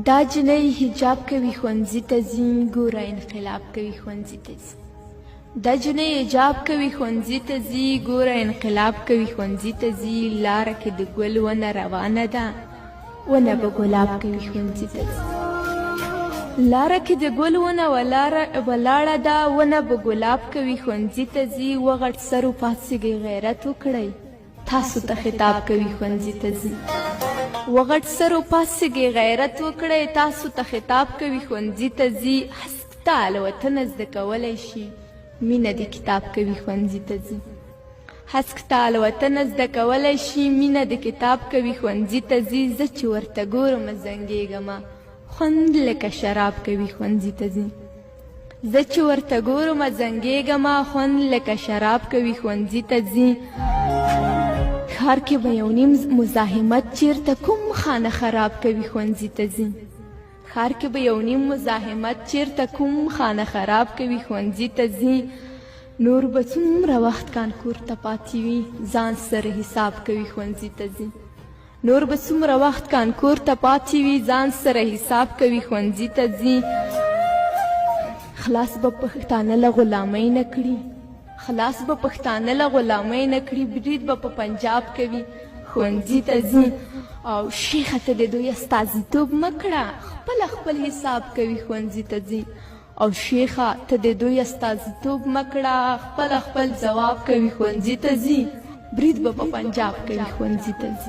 دا جنۍ حجاب کوي ښوونځي ته ځي ګوره انقلاب کوي ښوونځي ته ځي دا جنۍ حجاب کوي ښوونځي ته ځي ګوره انقلاب کوي ښوونځي ته ځي لاره کې د ګل ونه روانه ده ونه به ګلاب کوي ښوونځي ته ځي لاره کې د ګل ونه ولاړه ده ونه به ګلاب کوي ښوونځي ته ځي وغټ سرو پاڅېږئ غیرت وکړئ تاسو ته خطاب کوي ښوونځي ته ځي وغټ سرو پاڅېږئ غیرت وکړئ تاسو ته خطاب کوي ښوونځي ته ځي هسک ته الوتنه زده کولی شي مینه د کتاب کوي ښوونځي ته ځي هسک ته الوتنه زده کولی شي مینه د کتاب کوي ښوونځي ته ځي زه چې ورته ګورمه زنګېږمه خوند لکه شراب کوي ښوونځي ته ځي زه چې ورته ګورمه زنګېږمه خوند لکه شراب کوي ښوونځي ته ځي ښار کې به یو نیم مزاحمت چیرته کوم خانه خراب کوي ښوونځي ته ځي ښار کې به یو نیم مزاحمت چیرته کوم خانه خراب کوي ښوونځي ته ځي نور به څومره وخت کانکور ته پاتې وي ځان سره حساب کوي ښوونځي ته ځي نور به څومره وخت کانکور ته پاتې وي ځان سره حساب کوي ښوونځي ته ځي خلاص به پښتانه له غلامۍ نه کړي خلاص به پښتانه له غلامۍ نه کړي برید به په پنجاب کوي ښوونځي ته ځي او شیخه ته د دوی استازیتوب مه کړه خپله خپل حساب کوي ښوونځي ته ځي او شیخه ته د دوی استازیتوب مه کړه خپله خپل ځواب کوي ښوونځي ته ځي برید به په پنجاب کوي ښوونځي ته ځي